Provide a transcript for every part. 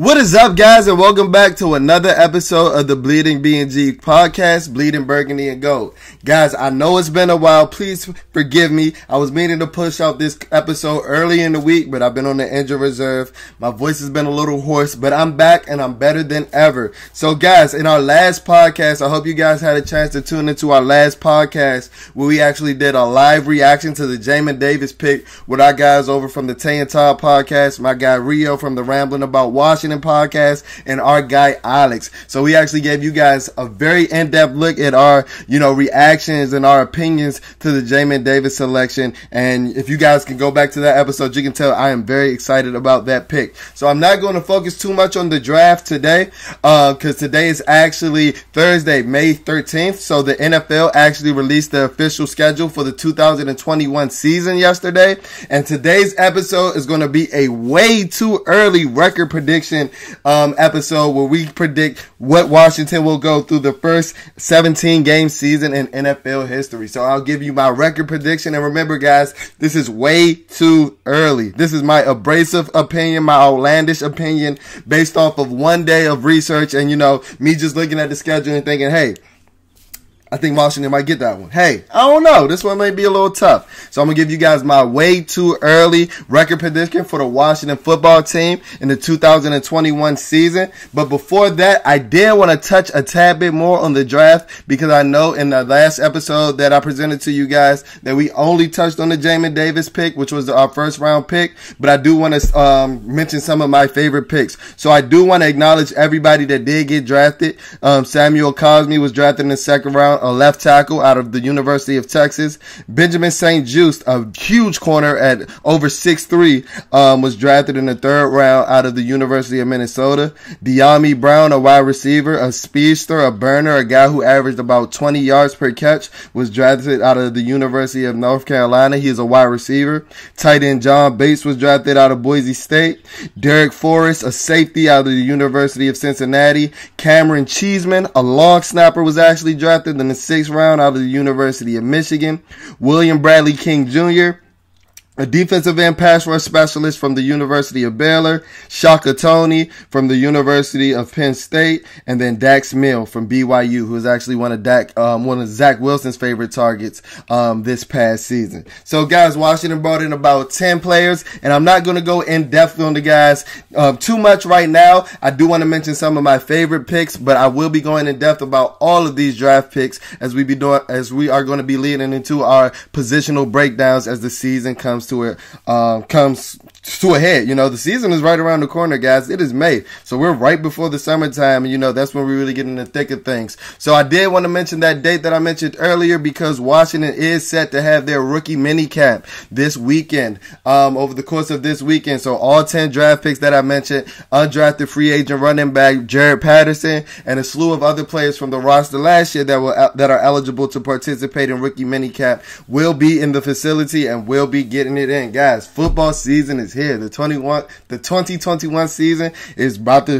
What is up, guys, and welcome back to another episode of the Bleeding BnG podcast, Bleeding Burgundy and Gold. Guys, I know it's been a while. Please forgive me. I was meaning to push out this episode early in the week, but I've been on the injured reserve. My voice has been a little hoarse, but I'm back and I'm better than ever. So, guys, in our last podcast, I hope you guys had a chance to tune into our last podcast where we actually did a live reaction to the Jalen Davis pick with our guys over from the Tay and Todd podcast, my guy Rio from the Rambling About Washington podcast, and our guy Alex. So we actually gave you guys a very in-depth look at our, reactions and our opinions to the Jalen Davis selection. And if you guys can go back to that episode, you can tell I am very excited about that pick. So I'm not going to focus too much on the draft today, because today is actually Thursday, May 13th. So the NFL actually released the official schedule for the 2021 season yesterday. And today's episode is going to be a way too early record prediction episode where we predict what Washington will go through the first 17 game season in NFL history. So I'll give you my record prediction, and remember, guys, this is way too early. This is my abrasive opinion, my outlandish opinion based off of one day of research and me just looking at the schedule and thinking, hey, I think Washington might get that one. Hey, I don't know. This one may be a little tough. So I'm going to give you guys my way too early record prediction for the Washington football team in the 2021 season. But before that, I did want to touch a tad bit more on the draft, because I know in the last episode that I presented to you guys that we only touched on the Jalen Davis pick, which was our first round pick. But I do want to mention some of my favorite picks. So I do want to acknowledge everybody that did get drafted. Samuel Cosme was drafted in the second round, a left tackle out of the University of Texas. Benjamin St. Juste, a huge corner at over 6'3", was drafted in the third round out of the University of Minnesota. Dyami Brown, a wide receiver, a speedster, a burner, a guy who averaged about 20 yards per catch, was drafted out of the University of North Carolina. He is a wide receiver. Tight end John Bates was drafted out of Boise State. Derek Forrest, a safety out of the University of Cincinnati. Cameron Cheeseman, a long snapper, was actually drafted in the sixth round out of the University of Michigan. William Bradley King Jr., a defensive end pass rush specialist from the University of Baylor. Shaka Toney from the University of Penn State. And then Dax Mill from BYU, who is actually one of Zach Wilson's favorite targets this past season. So, guys, Washington brought in about 10 players, and I'm not going to go in depth on the guys too much right now. I do want to mention some of my favorite picks, but I will be going in depth about all of these draft picks as we are going to be leading into our positional breakdowns as the season comes to a head. The season is right around the corner, guys. It is May, so we're right before the summertime, and that's when we really get in the thick of things. So I did want to mention that date that I mentioned earlier, because Washington is set to have their rookie minicamp this weekend, over the course of this weekend. So all 10 draft picks that I mentioned, undrafted free agent running back Jared Patterson, and a slew of other players from the roster last year that are eligible to participate in rookie minicamp will be in the facility and will be getting it in. Guys, football season is here. The 2021 season is about to,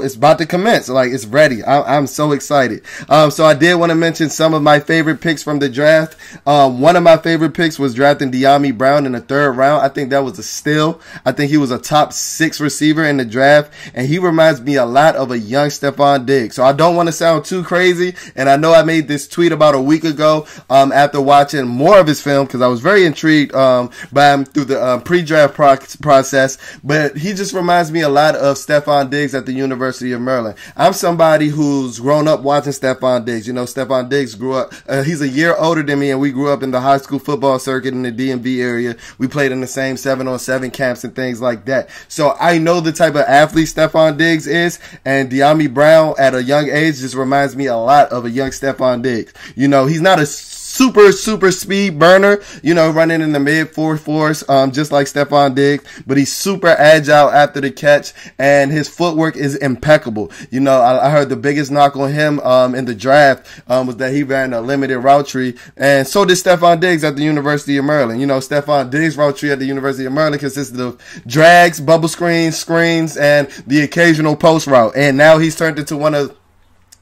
it's about to commence. Like, it's ready. I'm so excited. So I did want to mention some of my favorite picks from the draft. One of my favorite picks was drafting Dyami Brown in the third round. I think that was a steal. I think he was a top 6 receiver in the draft, and he reminds me a lot of a young Stephon Diggs. So I don't want to sound too crazy, and I know I made this tweet about a week ago after watching more of his film, because I was very intrigued by him through the pre-draft process, but he just reminds me a lot of Stephon Diggs at the University of Maryland. I'm somebody who's grown up watching Stephon Diggs. Stephon Diggs grew up, he's a year older than me, and we grew up in the high school football circuit in the DMV area. We played in the same 7-on-7 camps and things like that. So I know the type of athlete Stephon Diggs is, and Dyami Brown at a young age just reminds me a lot of a young Stephon Diggs. He's not a super speed burner, running in the mid 4.4s, just like Stephon Diggs, but he's super agile after the catch, and his footwork is impeccable. I heard the biggest knock on him in the draft was that he ran a limited route tree, and so did Stephon Diggs at the University of Maryland. Stephon Diggs' route tree at the University of Maryland consisted of drags, bubble screens, and the occasional post route, and now he's turned into one of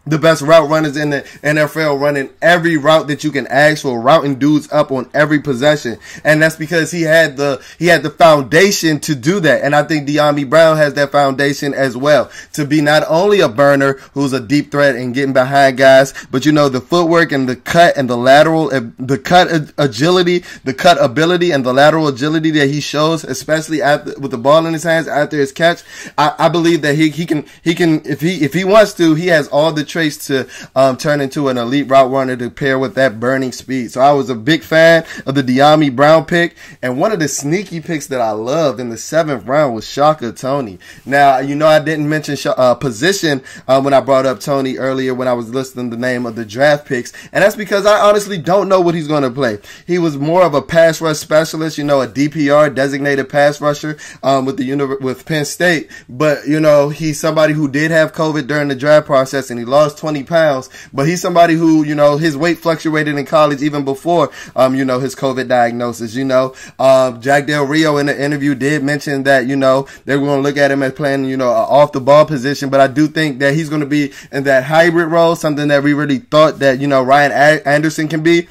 the best route runners in the NFL, running every route that you can ask for, routing dudes up on every possession. And that's because he had the foundation to do that. And I think Dyami Brown has that foundation as well, to be not only a burner who's a deep threat and getting behind guys, but the footwork and the cut and the cut agility, the cut ability and the lateral agility that he shows, especially with the ball in his hands after his catch. I believe that he can, if he wants to, he has all the traits to turn into an elite route runner to pair with that burning speed. So I was a big fan of the Dyami Brown pick, and one of the sneaky picks that I loved in the 7th round was Shaka Toney. Now, I didn't mention position when I brought up Toney earlier when I was listing the name of the draft picks, and that's because I honestly don't know what he's going to play. He was more of a pass rush specialist, a DPR, designated pass rusher with Penn State, but he's somebody who did have COVID during the draft process, and he lost 20 pounds, but he's somebody who, his weight fluctuated in college even before, his COVID diagnosis. Jack Del Rio in the interview did mention that, they're going to look at him as playing, an off the ball position, but I do think that he's going to be in that hybrid role, something that we really thought that, Ryan Anderson can be.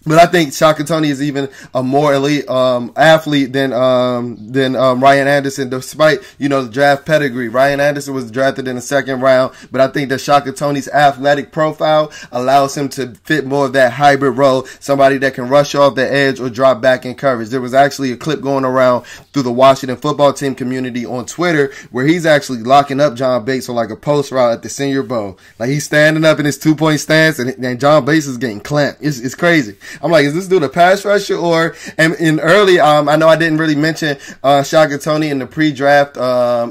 But I think Shaka Toney is even a more elite athlete than Ryan Anderson, despite the draft pedigree. Ryan Anderson was drafted in the 2nd round, but I think that Shaka Toney's athletic profile allows him to fit more of that hybrid role, somebody that can rush off the edge or drop back in coverage. There was actually a clip going around through the Washington football team community on Twitter where he's actually locking up John Bates on like a post route at the Senior Bowl. Like, he's standing up in his 2-point stance, and John Bates is getting clamped. It's crazy. I'm like, is this dude a pass rusher? Or, and in early, I know I didn't really mention Shaka Toney in the pre-draft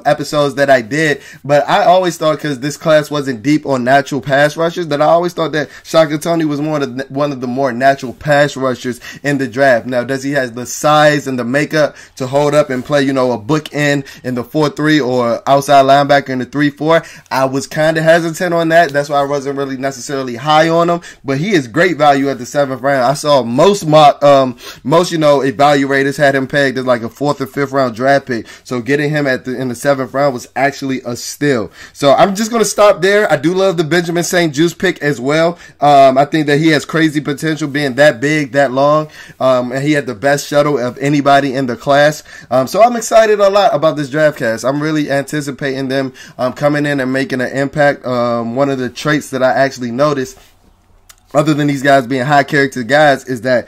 episodes that I did, but I always thought, because this class wasn't deep on natural pass rushers, that I always thought that Shaka Toney was one of the more natural pass rushers in the draft. Now, does he have the size and the makeup to hold up and play, a bookend in the 4-3 or outside linebacker in the 3-4? I was kind of hesitant on that. That's why I wasn't really necessarily high on him, but he is great value at the 7th round. I saw most evaluators had him pegged as like a 4th or 5th round draft pick. So getting him in the 7th round was actually a steal. So I'm just going to stop there. I do love the Benjamin St. Juste pick as well. I think that he has crazy potential, being that big, that long. And he had the best shuttle of anybody in the class. So I'm excited a lot about this draft class. I'm really anticipating them coming in and making an impact. One of the traits that I actually noticed, other than these guys being high character guys, is that,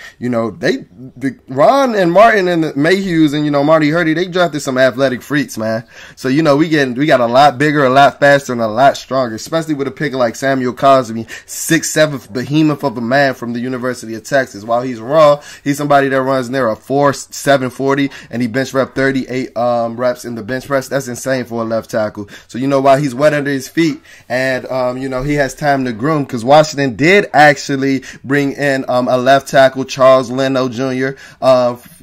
Ron and Martin and the Mayhews and, Marty Hurdy, they drafted some athletic freaks, man. So, we got a lot bigger, a lot faster, and a lot stronger, especially with a pick like Samuel Cosmi, 6'7" behemoth of a man from the University of Texas. While he's raw, he's somebody that runs near a 4.740, and he bench rep 38 reps in the bench press. That's insane for a left tackle. So, while he's wet under his feet and, he has time to groom, because Washington did actually bring in a left tackle, Charles Leno Jr.,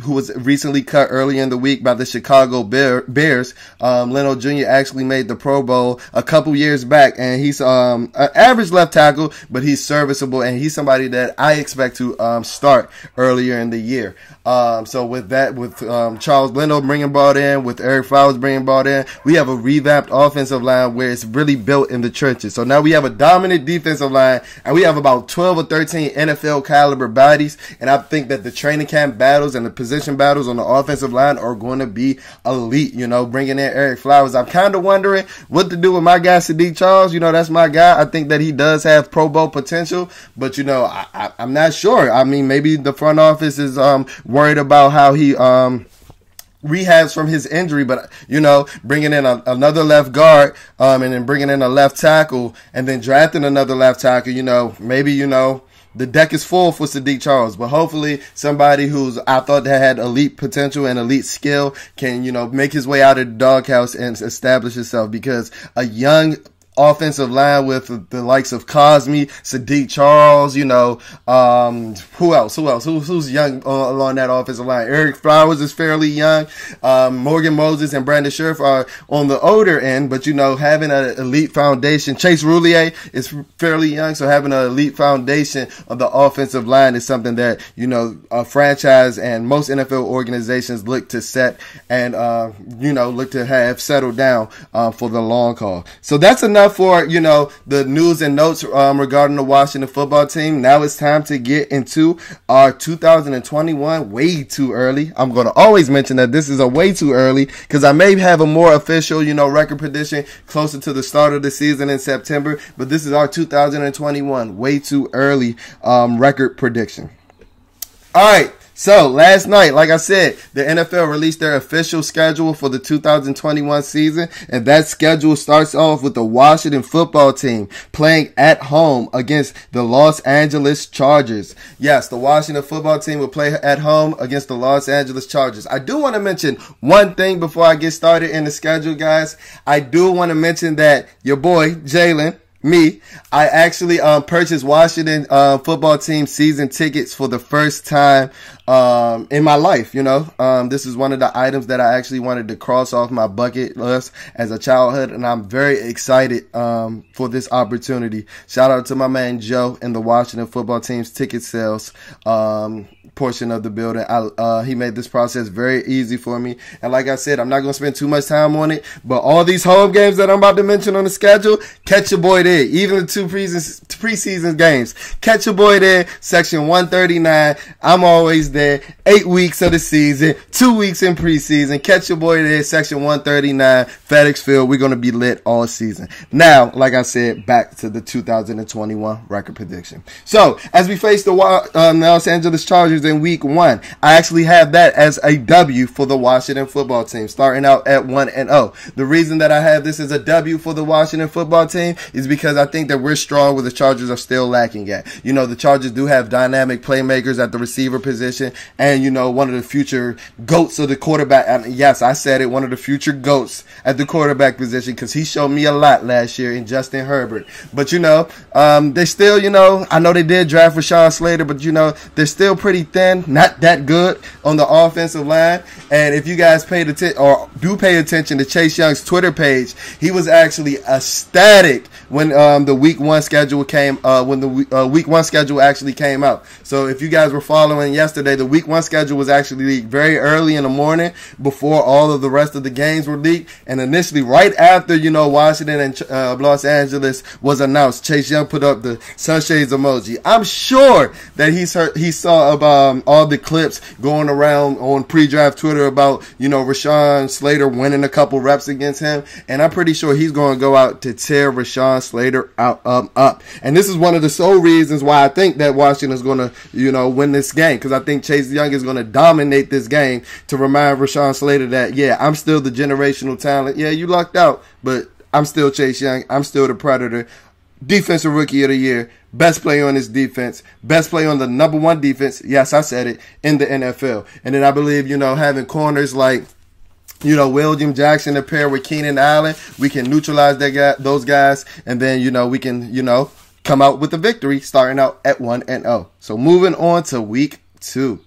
who was recently cut earlier in the week by the Chicago Bears. Leno Jr. actually made the Pro Bowl a couple years back, and he's an average left tackle, but he's serviceable, and he's somebody that I expect to start earlier in the year. So with that, with Charles Leno bringing brought in, with Eric Flowers bringing brought in, we have a revamped offensive line where it's really built in the trenches. So now we have a dominant defensive line, and we have about 12 or 13 NFL caliber bodies, and I think that the training camp battles and the position battles on the offensive line are going to be elite. Bringing in Eric Flowers, I'm kind of wondering what to do with my guy Sadiq Charles. That's my guy. I think that he does have Pro Bowl potential, but I'm not sure. I mean, maybe the front office is worried about how he rehabs from his injury, but bringing in another left guard and then bringing in a left tackle and then drafting another left tackle, maybe the deck is full for Sadiq Charles, but hopefully somebody who's, I thought, that had elite potential and elite skill can make his way out of the doghouse and establish himself, because a young offensive line with the likes of Cosmi, Sadiq Charles, who else? Who's young along that offensive line? Eric Flowers is fairly young. Morgan Moses and Brandon Scherf are on the older end, but having an elite foundation. Chase Roulier is fairly young, so having an elite foundation of the offensive line is something that a franchise and most NFL organizations look to set and look to have settled down for the long haul. So that's enough enough for, the news and notes regarding the Washington football team. Now it's time to get into our 2021 way too early. I'm going to always mention that this is a way too early because I may have a more official, record prediction closer to the start of the season in September. But this is our 2021 way too early record prediction. All right. So, last night, like I said, the NFL released their official schedule for the 2021 season, and that schedule starts off with the Washington football team playing at home against the Los Angeles Chargers. Yes, the Washington football team will play at home against the Los Angeles Chargers. I do want to mention one thing before I get started in the schedule, guys. I do want to mention that your boy, Jalen, I actually purchased Washington football team season tickets for the first time in my life. This is one of the items that I actually wanted to cross off my bucket list as a childhood, and I'm very excited for this opportunity. Shout out to my man Joe and the Washington football team's ticket sales portion of the building. He made this process very easy for me, and like I said, I'm not going to spend too much time on it, but all these home games that I'm about to mention on the schedule, catch your boy there. Even the two preseason games, catch your boy there. Section 139, I'm always there. 8 weeks of the season, 2 weeks in preseason, catch your boy there. Section 139, FedEx Field. We're going to be lit all season. Now, like I said, back to the 2021 record prediction. So, as we face the Los Angeles Chargers in week 1, I actually have that as a W for the Washington football team, starting out at 1-0. The reason that I have this as a W for the Washington football team is because I think that we're strong where the Chargers are still lacking at. The Chargers do have dynamic playmakers at the receiver position, and one of the future GOATs of the quarterback. And yes, I said it, one of the future GOATs at the quarterback position, because he showed me a lot last year in Justin Herbert. But they still, I know they did draft Rashawn Slater, but they're still pretty thin, not that good on the offensive line. And if you guys paid attention or do pay attention to Chase Young's Twitter page, he was actually ecstatic when the week 1 schedule came, when the week 1 schedule actually came out. So if you guys were following yesterday, the week 1 schedule was actually leaked very early in the morning before all of the rest of the games were leaked. And initially, right after, Washington and Los Angeles was announced, Chase Young put up the sunshades emoji. I'm sure that he saw all the clips going around on pre-draft Twitter about, Rashawn Slater winning a couple reps against him. And I'm pretty sure he's going to go out to tear Rashawn Slater up. And this is one of the sole reasons why I think that Washington's going to, win this game, because I think Chase Young is going to dominate this game to remind Rashawn Slater that, yeah, I'm still the generational talent. Yeah, you lucked out, but I'm still Chase Young. I'm still the Predator. Defensive Rookie of the Year, best player on his defense, best player on the number 1 defense, yes, I said it, in the NFL. And then I believe, having corners like, William Jackson to pair with Keenan Allen, we can neutralize those guys, and then, we can, come out with a victory starting out at 1-0. So moving on to week 2.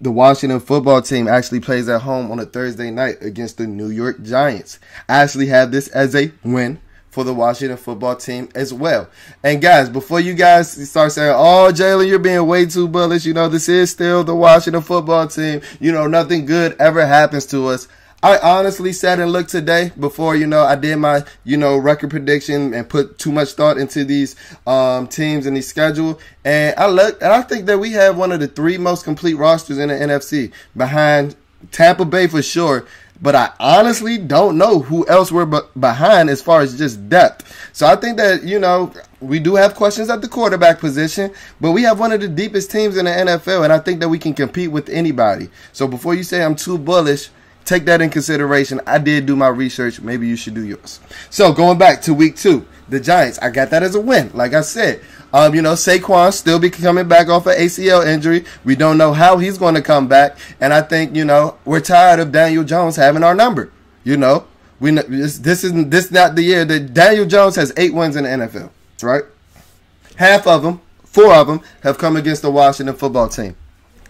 The Washington football team actually plays at home on a Thursday night against the New York Giants. I actually have this as a win for the Washington football team as well. And guys, before you guys start saying, oh, Jalen, you're being way too bullish, this is still the Washington football team, nothing good ever happens to us. I honestly sat and looked today before, I did my, record prediction and put too much thought into these teams and these schedule. And I looked, and I think that we have one of the 3 most complete rosters in the NFC, behind Tampa Bay for sure. But I honestly don't know who else we're behind as far as just depth. So I think that, we do have questions at the quarterback position, but we have one of the deepest teams in the NFL, and I think that we can compete with anybody. So before you say I'm too bullish, take that in consideration. I did do my research. Maybe you should do yours. So going back to week 2, the Giants, I got that as a win. Like I said, Saquon still be coming back off an ACL injury. We don't know how he's going to come back. And I think, we're tired of Daniel Jones having our number. This is not the year that Daniel Jones has 8 wins in the NFL, right? Half of them, 4 of them, have come against the Washington football team.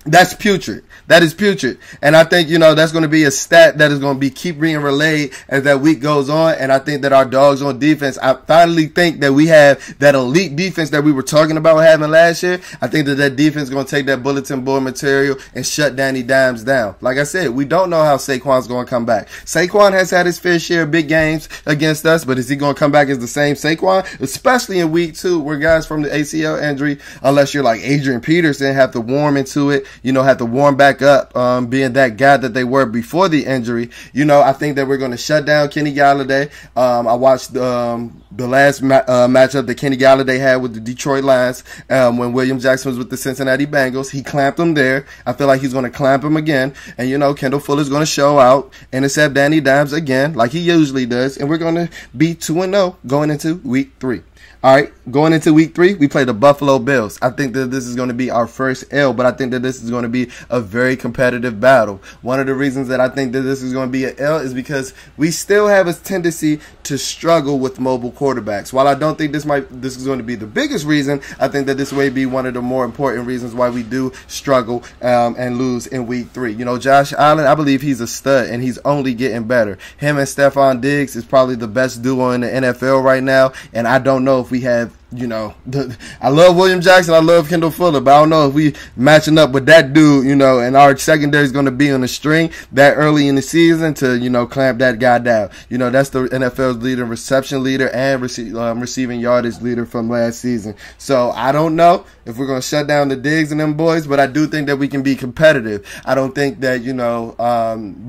That's putrid. That is putrid. And I think, that's going to be a stat that is going to be keep being relayed as that week goes on. And I think that our dogs on defense, I finally think that we have that elite defense that we were talking about having last year. I think that defense is going to take that bulletin board material and shut Danny Dimes down. Like I said, we don't know how Saquon's going to come back. Saquon has had his fair share of big games against us, but is he going to come back as the same Saquon? Especially in week 2 where guys from the ACL injury, unless you're like Adrian Peterson, have to warm into it. Have to warm back up, being that guy that they were before the injury. I think that we're going to shut down Kenny Galladay. I watched the last matchup that Kenny Galladay had with the Detroit Lions when William Jackson was with the Cincinnati Bengals. He clamped him there. I feel like he's going to clamp him again. And, Kendall Fuller's going to show out, intercept Danny Dimes again like he usually does. And we're going to be 2-0 going into week 3. All right, going into week 3, we play the Buffalo Bills. I think that this is going to be our first L, but I think that this is going to be a very competitive battle. One of the reasons that I think that this is going to be an L is because we still have a tendency to struggle with mobile quarterbacks. While I don't think this is going to be the biggest reason, I think that this may be one of the more important reasons why we do struggle and lose in week 3. Josh Allen, I believe he's a stud, and he's only getting better. Him and Stephon Diggs is probably the best duo in the NFL right now, and I don't know if we have, I love William Jackson, I love Kendall Fuller, but I don't know if we matching up with that dude, and our secondary is going to be on the string that early in the season to, clamp that guy down. That's the NFL's leader, reception leader, and receiving yardage leader from last season. So I don't know if we're going to shut down the Diggs and them boys, but I do think that we can be competitive. I don't think that,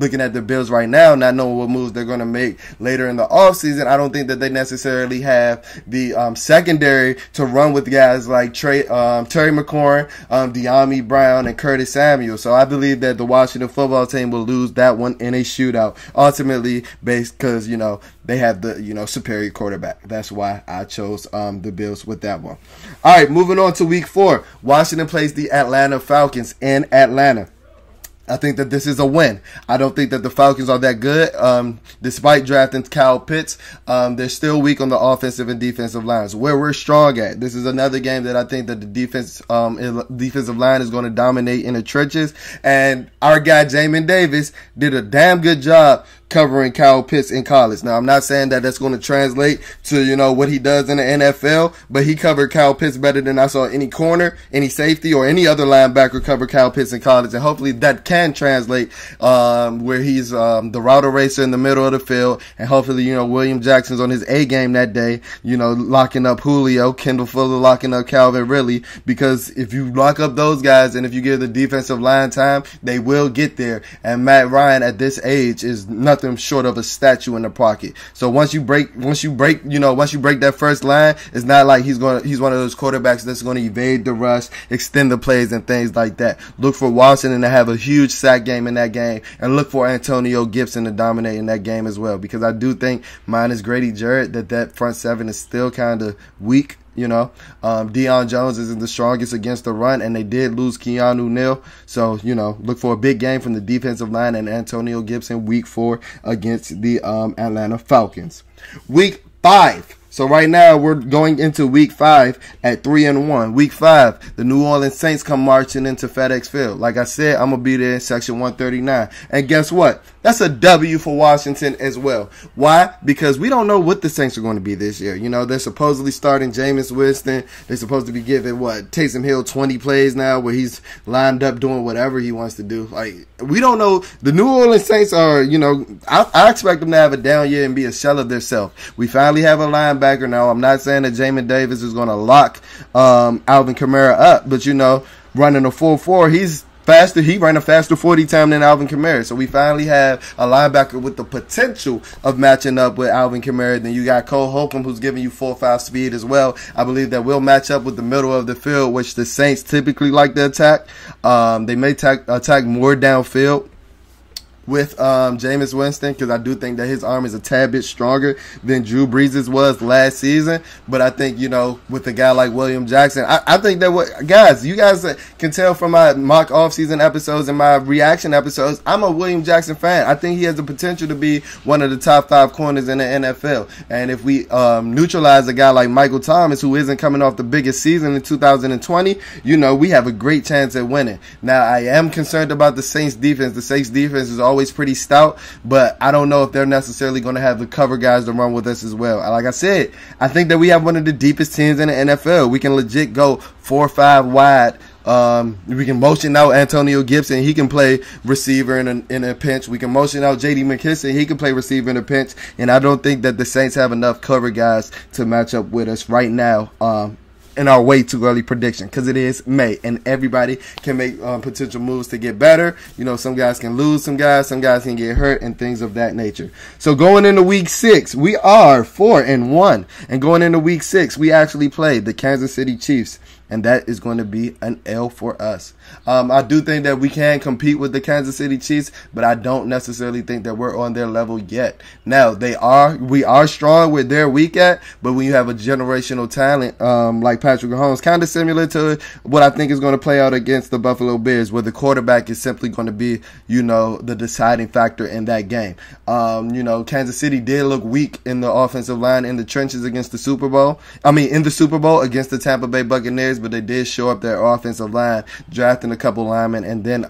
looking at the Bills right now, not knowing what moves they're going to make later in the offseason, I don't think that they necessarily have the secondary to run with guys like Terry McLaurin, De'Ami Brown, and Curtis Samuel. So I believe that the Washington football team will lose that one in a shootout, ultimately based because, they have the, superior quarterback. That's why I chose the Bills with that one. All right, moving on to week 4. Washington plays the Atlanta Falcons in Atlanta. I think that this is a win. I don't think that the Falcons are that good. Despite drafting Kyle Pitts, they're still weak on the offensive and defensive lines. Where we're strong at, this is another game that I think that the defensive line is going to dominate in the trenches. And our guy, Jamin Davis, did a damn good job covering Kyle Pitts in college. Now, I'm not saying that that's going to translate to, what he does in the NFL, but he covered Kyle Pitts better than I saw any corner, any safety, or any other linebacker cover Kyle Pitts in college. And hopefully that can translate where he's the route eraser in the middle of the field. And hopefully, William Jackson's on his A game that day, locking up Julio, Kendall Fuller locking up Calvin Ridley. Because if you lock up those guys and if you give the defensive line time, they will get there. And Matt Ryan at this age is nothing short of a statue in the pocket. So once you break that first line, it's not like he's one of those quarterbacks that's going to evade the rush, extend the plays, and things like that. Look for Washington to have a huge sack game in that game, and look for Antonio Gibson to dominate in that game as well. Because I do think, minus Grady Jarrett, that front seven is still kind of weak. Deion Jones isn't the strongest against the run, and they did lose Keanu Neal. So, look for a big game from the defensive line and Antonio Gibson week 4 against the Atlanta Falcons. Week 5. So right now we're going into week 5 at 3-1. Week 5, the New Orleans Saints come marching into FedEx Field. Like I said, I'm going to be there in section 139. And guess what? That's a W for Washington as well. Why? Because we don't know what the Saints are going to be this year. They're supposedly starting Jameis Winston. They're supposed to be giving, Taysom Hill 20 plays now where he's lined up doing whatever he wants to do. We don't know. The New Orleans Saints are, I expect them to have a down year and be a shell of themselves. We finally have a linebacker now. I'm not saying that Jamin Davis is going to lock Alvin Kamara up, but, running a 4-4, he's faster. He ran a faster 40 time than Alvin Kamara. So we finally have a linebacker with the potential of matching up with Alvin Kamara. Then you got Cole Holcomb, who's giving you 4-5 speed as well. I believe that will match up with the middle of the field, which the Saints typically like to attack. They may attack more downfield. with Jameis Winston, because I do think that his arm is a tad bit stronger than Drew Brees' was last season. But I think, you know, with a guy like William Jackson, I think that you guys can tell from my mock offseason episodes and my reaction episodes, I'm a William Jackson fan. I think he has the potential to be one of the top 5 corners in the NFL. And if we neutralize a guy like Michael Thomas, who isn't coming off the biggest season in 2020, you know, we have a great chance at winning. Now, I am concerned about the Saints defense. The Saints defense is always pretty stout, but I don't know if they're necessarily going to have the cover guys to run with us as well. Like I said, I think that we have one of the deepest teams in the NFL. We can legit go 4 or 5 wide. We can motion out Antonio Gibson. He can play receiver in a pinch. We can motion out J.D. McKissic. He can play receiver in a pinch. And I don't think that the Saints have enough cover guys to match up with us right now in our way too early prediction, because it is May and everybody can make potential moves to get better. You know, some guys can lose some guys can get hurt and things of that nature. So going into week 6, we are 4-1. And going into week 6, we actually played the Kansas City Chiefs. And that is going to be an L for us. I do think that we can compete with the Kansas City Chiefs, but I don't necessarily think that we're on their level yet. Now, we are strong where they're weak at, but when you have a generational talent like Patrick Mahomes, kind of similar to what I think is going to play out against the Buffalo Bills, where the quarterback is simply going to be, you know, the deciding factor in that game. You know, Kansas City did look weak in the offensive line in the trenches against the Super Bowl. In the Super Bowl against the Tampa Bay Buccaneers, but they did show up their offensive line, drafting a couple linemen, and then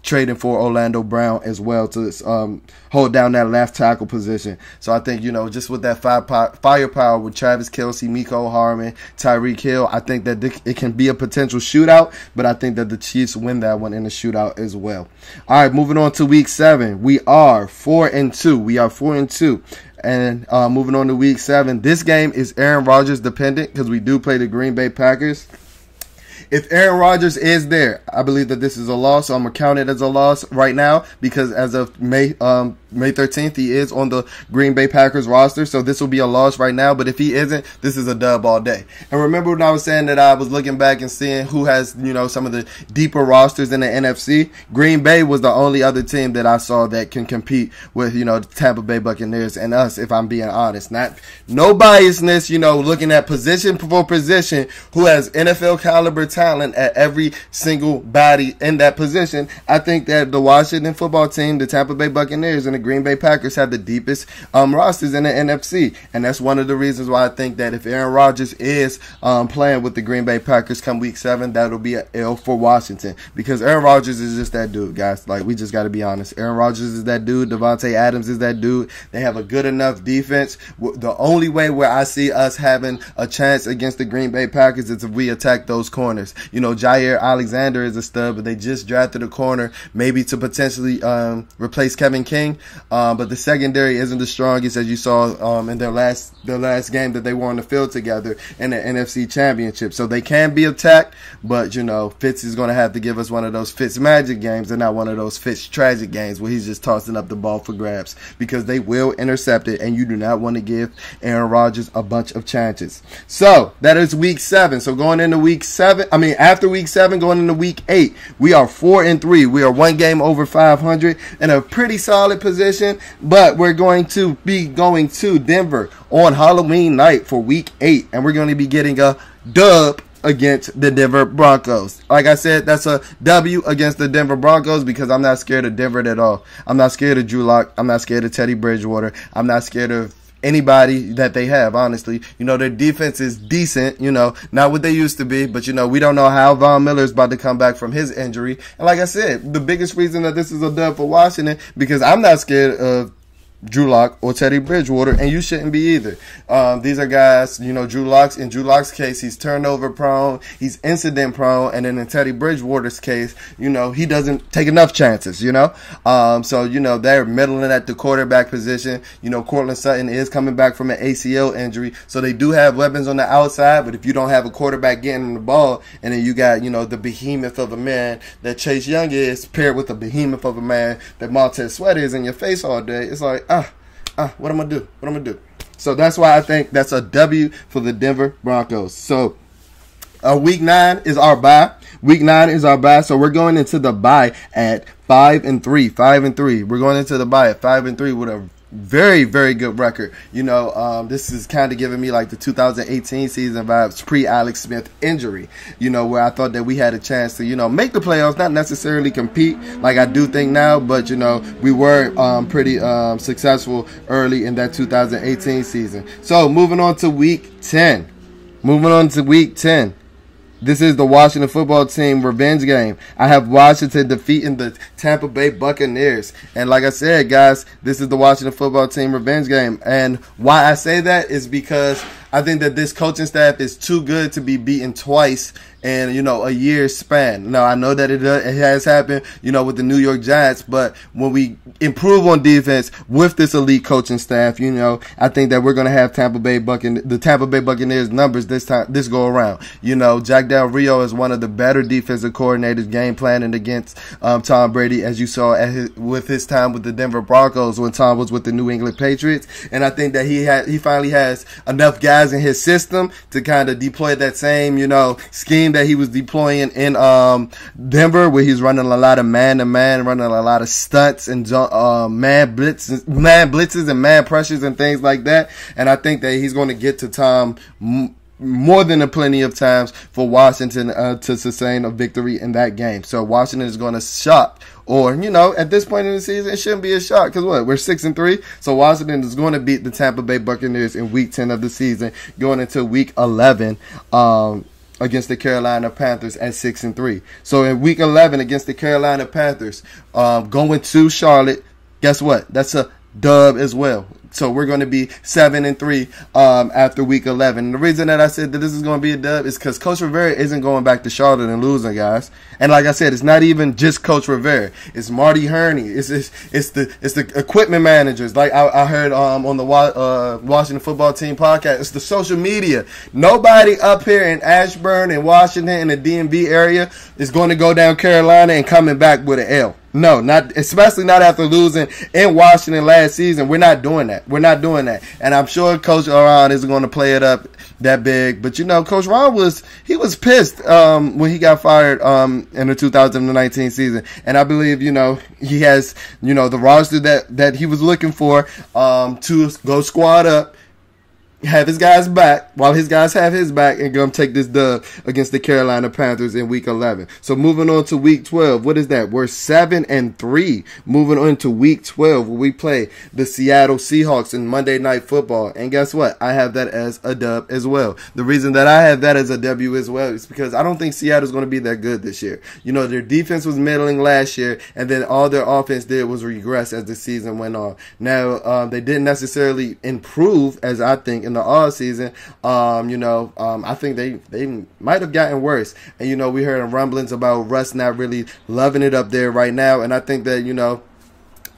trading for Orlando Brown as well to hold down that left tackle position. So I think, you know, just with that firepower with Travis Kelce, Mecole Hardman, Tyreek Hill, I think that it can be a potential shootout, but I think that the Chiefs win that one in the shootout as well. All right, moving on to week 7. We are 4-2. And moving on to week 7, this game is Aaron Rodgers dependent, because we do play the Green Bay Packers. If Aaron Rodgers is there, I believe that this is a loss, so I'm going to count it as a loss right now, because as of May 13th, he is on the Green Bay Packers roster, so this will be a loss right now. But if he isn't, this is a dub all day. And remember when I was saying that I was looking back and seeing who has, you know, some of the deeper rosters in the NFC? Green Bay was the only other team that I saw that can compete with, you know, the Tampa Bay Buccaneers and us, if I'm being honest. No biasness, you know, looking at position for position, who has NFL caliber talent at every single body in that position. I think that the Washington football team, the Tampa Bay Buccaneers, and the Green Bay Packers have the deepest rosters in the NFC. And that's one of the reasons why I think that if Aaron Rodgers is playing with the Green Bay Packers come week 7, that'll be an L for Washington. Because Aaron Rodgers is just that dude, guys. Like, we just got to be honest. Aaron Rodgers is that dude. Devontae Adams is that dude. They have a good enough defense. The only way where I see us having a chance against the Green Bay Packers is if we attack those corners. You know, Jair Alexander is a stud, but they just drafted a corner maybe to potentially replace Kevin King. But the secondary isn't the strongest, as you saw in their last game that they were on the field together in the NFC Championship. So they can be attacked, but, you know, Fitz is going to have to give us one of those Fitz magic games and not one of those Fitz tragic games where he's just tossing up the ball for grabs, because they will intercept it, and you do not want to give Aaron Rodgers a bunch of chances. So that is week 7. So going into week 7, after week 7, going into week 8, we are 4-3. We are one game over 500 in a pretty solid position, but we're going to be going to Denver on Halloween night for week 8, and we're going to be getting a dub against the Denver Broncos. Like I said, that's a W against the Denver Broncos, because I'm not scared of Denver at all. I'm not scared of Drew Lock. I'm not scared of Teddy Bridgewater. I'm not scared of anybody that they have, honestly. You know, their defense is decent, you know, not what they used to be, but, you know, we don't know how Von Miller's about to come back from his injury. And like I said, the biggest reason that this is a dub for Washington, because I'm not scared of Drew Lock or Teddy Bridgewater, and you shouldn't be either. These are guys, you know, in Drew Lock's case, he's turnover prone, he's incident prone, and then in Teddy Bridgewater's case, you know, he doesn't take enough chances, you know. So, you know, they're middling at the quarterback position. You know, Cortland Sutton is coming back from an ACL injury, so they do have weapons on the outside, but if you don't have a quarterback getting the ball, and then you got, you know, the behemoth of a man that Chase Young is, paired with the behemoth of a man that Montez Sweat is in your face all day, it's like, what am I gonna do? So that's why I think that's a W for the Denver Broncos. So week 9 is our bye. So we're going into the bye at 5-3. 5-3. We're going into the bye at 5-3 with a very, very good record. This is kind of giving me like the 2018 season vibes pre-Alex Smith injury, where I thought that we had a chance to, make the playoffs, not necessarily compete like I do think now, but, we were pretty successful early in that 2018 season. So, moving on to week 10. This is the Washington football team revenge game. I have Washington defeating the Tampa Bay Buccaneers. And like I said, guys, this is the Washington football team revenge game. And why I say that is because I think that this coaching staff is too good to be beaten twice in, a year's span. Now, I know that it has happened, with the New York Giants, but when we improve on defense with this elite coaching staff, I think that we're going to have the Tampa Bay Buccaneers numbers this go around. Jack Del Rio is one of the better defensive coordinators game planning against Tom Brady, as you saw with his time with the Denver Broncos when Tom was with the New England Patriots. And I think that he finally has enough guys in his system to kind of deploy that same, scheme that he was deploying in Denver, where he's running a lot of man-to-man, running a lot of stunts and man blitzes and man pressures and things like that. And I think that he's going to get to Tom more than plenty of times for Washington to sustain a victory in that game. So Washington is going to shock. Or, at this point in the season, it shouldn't be a shock because we're 6-3. So Washington is going to beat the Tampa Bay Buccaneers in week 10 of the season, going into week 11 against the Carolina Panthers at 6-3. So in week 11 against the Carolina Panthers, going to Charlotte, guess what? That's a dub as well. So we're going to be 7-3 after week 11. And the reason that I said that this is going to be a dub is because Coach Rivera isn't going back to Charlotte and losing, guys. And like I said, it's not even just Coach Rivera. It's Marty Herney. It's the equipment managers. Like I heard on the Washington football team podcast. It's the social media. Nobody up here in Ashburn and Washington in the DMV area is going to go down Carolina and coming back with an L. No, not especially not after losing in Washington last season. We're not doing that. And I'm sure Coach Ron isn't going to play it up that big. But, Coach Ron was pissed when he got fired in the 2019 season. And I believe, he has, the roster that he was looking for to go squad up, have his guys back while his guys have his back, and go take this dub against the Carolina Panthers in week 11. So moving on to week 12, what is that? We're 7-3. Moving on to week 12, where we play the Seattle Seahawks in Monday Night Football. And guess what? I have that as a dub as well. The reason that I have that as a W as well is because I don't think Seattle's going to be that good this year. Their defense was middling last year, and then all their offense did was regress as the season went on. Now, they didn't necessarily improve, as I think, in the off season. I think they might have gotten worse. And we heard rumblings about Russ not really loving it up there right now. And I think that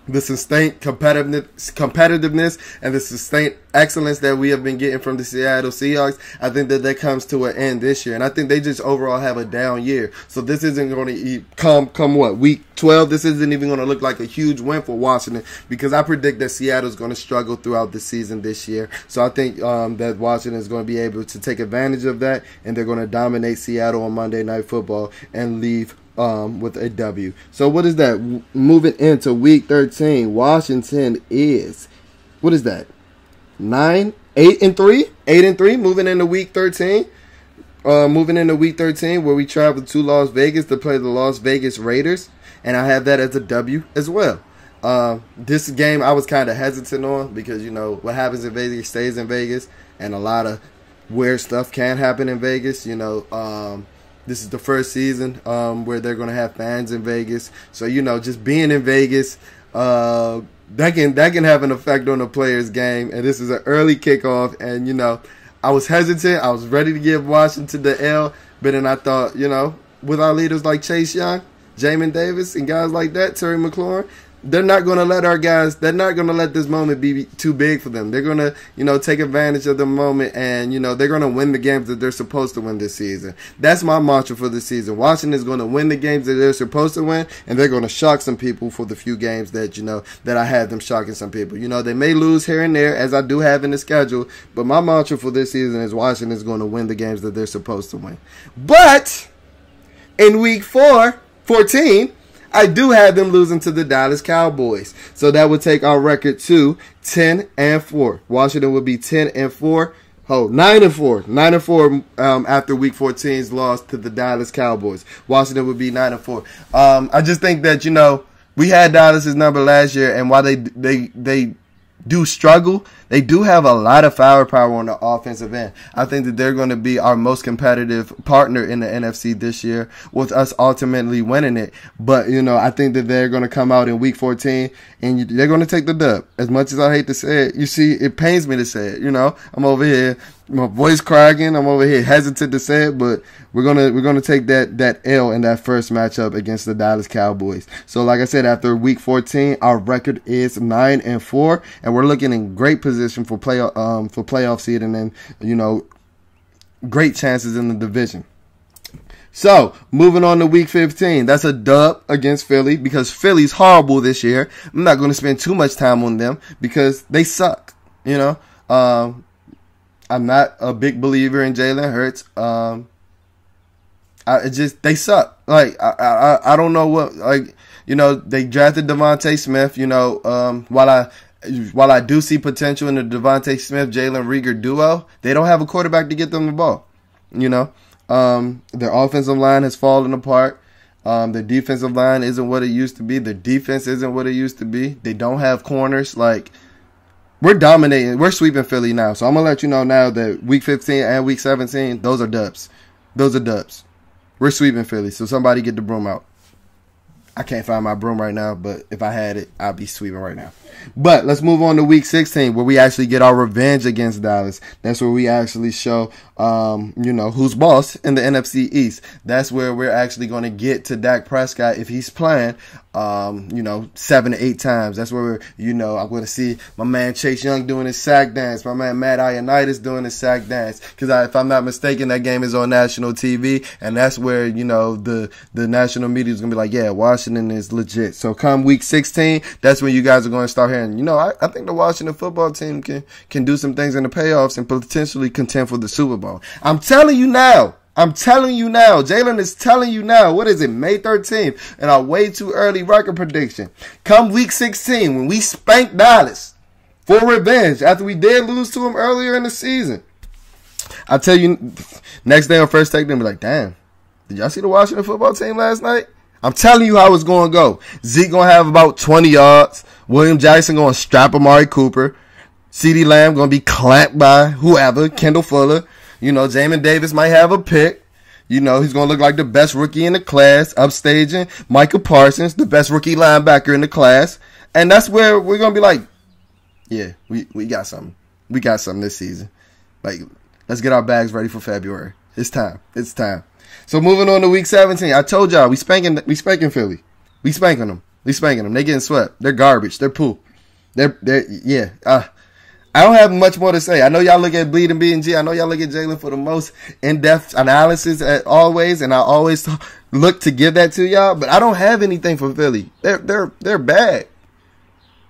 the sustained competitiveness and the sustained excellence that we have been getting from the Seattle Seahawks, I think that comes to an end this year. And I think they just overall have a down year. So this isn't going to come what? Week 12? This isn't even going to look like a huge win for Washington, because I predict that Seattle's going to struggle throughout the season this year. So I think that Washington is going to be able to take advantage of that, and they're going to dominate Seattle on Monday Night Football and leave with a W. So what is that? Moving into week 13, Washington is, what is that? 8-3. 8-3. Moving into week 13. Where we travel to Las Vegas to play the Las Vegas Raiders, and I have that as a W as well. This game I was kind of hesitant on because what happens in Vegas stays in Vegas, and a lot of weird stuff can happen in Vegas. This is the first season where they're going to have fans in Vegas. So, just being in Vegas, that can have an effect on the players' game. And this is an early kickoff. And, I was hesitant. I was ready to give Washington the L. But then I thought, with our leaders like Chase Young, Jamin Davis, and guys like that, Terry McLaurin, they're not going to let our guys, they're not going to let this moment be too big for them. They're going to, take advantage of the moment, and, they're going to win the games that they're supposed to win this season. That's my mantra for the season. Washington is going to win the games that they're supposed to win, and they're going to shock some people for the few games that, that I have them shocking some people. They may lose here and there, as I do have in the schedule, but my mantra for this season is Washington is going to win the games that they're supposed to win. But in week 14, I do have them losing to the Dallas Cowboys. So that would take our record to 10-4. Washington would be 10-4. Oh, 9-4. 9-4 after Week 14's loss to the Dallas Cowboys. Washington would be 9-4. I just think that, you know, we had Dallas's number last year, and while they do struggle, they do have a lot of firepower on the offensive end. I think that they're going to be our most competitive partner in the NFC this year, with us ultimately winning it. But, you know, I think that they're going to come out in Week 14 and they're going to take the dub. As much as I hate to say it, you see, it pains me to say it. You know, I'm over here, my voice cracking. I'm over here hesitant to say it, but we're gonna take that L in that first matchup against the Dallas Cowboys. So, like I said, after Week 14, our record is 9-4, and we're looking in great position for playoff seed, and then, you know, great chances in the division. So, moving on to Week 15, that's a dub against Philly because Philly's horrible this year. I'm not going to spend too much time on them because they suck, you know. I'm not a big believer in Jalen Hurts. They suck. Like, I don't know what, like, you know, they drafted Devontae Smith, you know, while I do see potential in the Devontae Smith-Jalen Reagor duo, they don't have a quarterback to get them the ball, you know. Their offensive line has fallen apart. Their defensive line isn't what it used to be. Their defense isn't what it used to be. They don't have corners. Like, we're dominating. We're sweeping Philly now. So I'm going to let you know now that Week 15 and Week 17, those are dubs. Those are dubs. We're sweeping Philly. So somebody get the broom out. I can't find my broom right now, but if I had it, I'd be sweeping right now. But let's move on to Week 16, where we actually get our revenge against Dallas. That's where we actually show, you know, who's boss in the NFC East. That's where we're actually going to get to Dak Prescott if he's playing, you know, 7 to 8 times. That's where we're, you know, I'm going to see my man Chase Young doing his sack dance, my man Matt Ioannidis doing his sack dance. Because if I'm not mistaken, that game is on national TV, and that's where, you know, the national media is going to be like, yeah, Washington is legit. So come Week 16, that's when you guys are going to start hearing, you know, I think the Washington football team can do some things in the playoffs and potentially contend for the Super Bowl. I'm telling you now. Jalen is telling you now. What is it, May 13th? And our way too early record prediction. Come Week 16, when we spank Dallas for revenge after we did lose to him earlier in the season. I tell you, next day on First Take, they'll be like, damn, did y'all see the Washington football team last night? I'm telling you how it's going to go. Zeke going to have about 20 yards. William Jackson going to strap Amari Cooper. CeeDee Lamb going to be clamped by whoever, Kendall Fuller. You know, Jamin Davis might have a pick. You know, he's going to look like the best rookie in the class, upstaging Michael Parsons, the best rookie linebacker in the class. And that's where we're going to be like, yeah, we got something. We got something this season. Like, let's get our bags ready for February. It's time. It's time. So moving on to Week 17, I told y'all we spanking Philly. We spanking them. They getting swept. They're garbage. They're poop. Yeah. I don't have much more to say. I know y'all look at Bleeding BnG. I know y'all look at Jalen for the most in-depth analysis always, and I always look to give that to y'all. But I don't have anything for Philly. They're bad.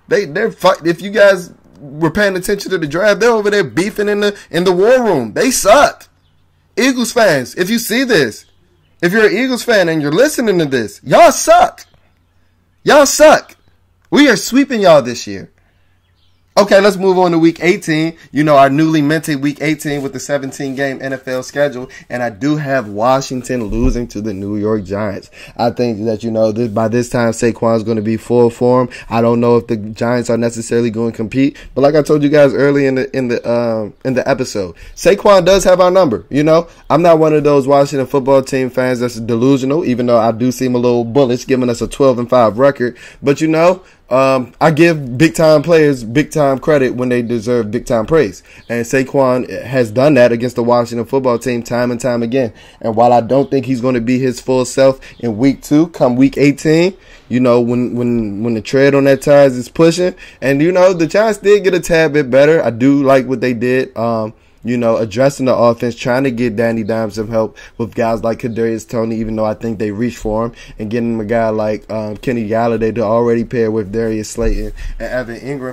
They're if you guys were paying attention to the draft, they're over there beefing in the war room. They suck. Eagles fans, if you see this, if you're an Eagles fan and you're listening to this, y'all suck. Y'all suck. We are sweeping y'all this year. Okay, let's move on to Week 18. You know, our newly minted Week 18 with the 17-game NFL schedule. And I do have Washington losing to the New York Giants. I think that, you know, by this time, Saquon's going to be full form. I don't know if the Giants are necessarily going to compete. But like I told you guys early in the episode, Saquon does have our number. You know, I'm not one of those Washington football team fans that's delusional, even though I do seem a little bullish, giving us a 12-5 record. But, you know, I give big-time players big-time credit when they deserve big-time praise. And Saquon has done that against the Washington football team time and time again. And while I don't think he's going to be his full self in Week 2, come Week 18, you know, when the tread on that tires is pushing. And, you know, the Giants did get a tad bit better. I do like what they did. addressing the offense, trying to get Danny Dimes some help with guys like Kadarius Toney, even though I think they reached for him, and getting a guy like Kenny Galladay to already pair with Darius Slayton and Evan Ingram.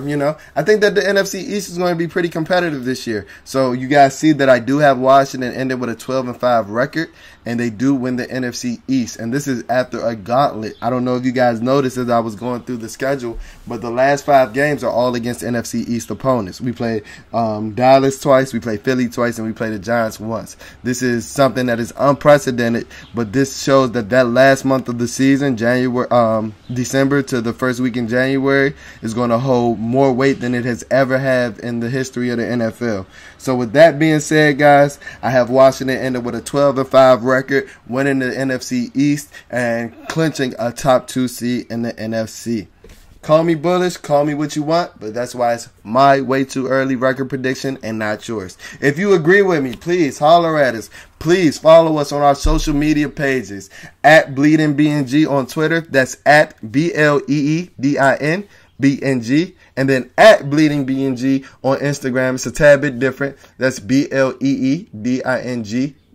I think that the NFC East is going to be pretty competitive this year. So you guys see that I do have Washington ended with a 12-5 record, and they do win the NFC East. And this is after a gauntlet. I don't know if you guys noticed as I was going through the schedule, but the last 5 games are all against NFC East opponents. We played Dallas twice, we played Philly twice, and we played the Giants once. This is something that is unprecedented, but this shows that last month of the season, December to the first week in January, is going to hold more weight than it has ever had in the history of the NFL. So with that being said, guys, I have Washington ended with a 12-5 record, winning the NFC East and clinching a top 2 seed in the NFC. Call me bullish, call me what you want, but that's why it's my way too early record prediction and not yours. If you agree with me, please holler at us. Please follow us on our social media pages at BnG on Twitter. That's at BLEEDIN BnG, and then at BnG on Instagram. It's a tad bit different. That's BLEEDING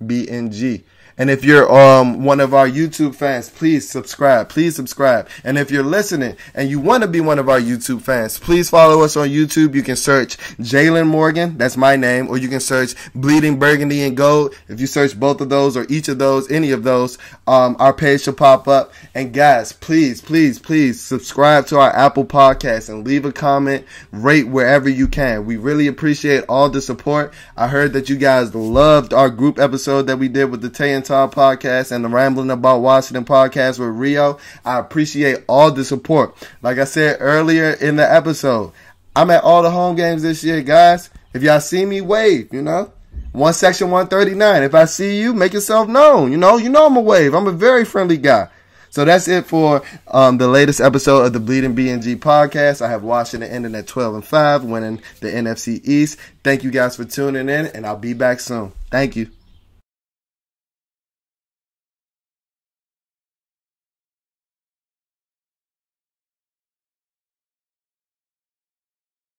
BnG. And if you're one of our YouTube fans, please subscribe. Please subscribe. And if you're listening and you want to be one of our YouTube fans, please follow us on YouTube. You can search Jalen Morgan. That's my name. Or you can search Bleeding Burgundy and Gold. If you search both of those or each of those, any of those, our page should pop up. And guys, please, please, please subscribe to our Apple Podcast and leave a comment, rate wherever you can. We really appreciate all the support. I heard that you guys loved our group episode that we did with the Tay and Todd podcast and the Rambling About Washington podcast with Rio. I appreciate all the support. Like I said earlier in the episode, I'm at all the home games this year, guys. If y'all see me, wave, One section 139. If I see you, make yourself known. You know I'm a wave. I'm a very friendly guy. So that's it for the latest episode of the Bleeding BnG podcast. I have Washington ending at 12-5, winning the NFC East. Thank you guys for tuning in, and I'll be back soon. Thank you.